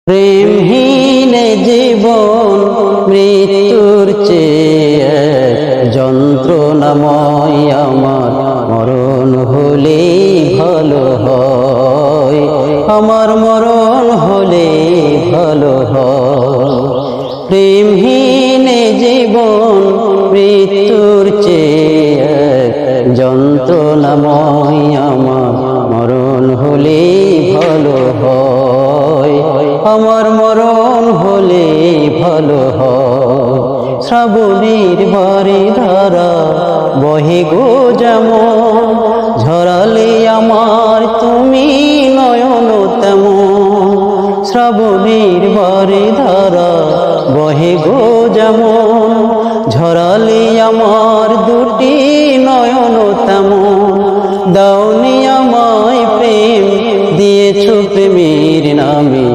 প্রেমহীন জীবন মৃত্যুর চেয়ে যন্ত্রণাময় আমার মরণ হলে ভালো হয়, আমার মরণ হলে ভালো হয়। প্রেমহীন জীবন মৃত্যুর চেয়ে যন্ত্রণাময় আমার মরণ হলে ভালো হয়, আমার মরণ হলে ভালো হয়। শ্রাবণীর বাড়ি ধারা বহে গো যেমন, ঝরালে আমার তুমি নয়ন তেমন। শ্রাবণীর বাড়ি ধারা বহে গো যেমন, ঝরালে আমার দুটি নয়ন তেমন। দাওনি আমায় প্রেম দিয়েছ প্রেমের নামে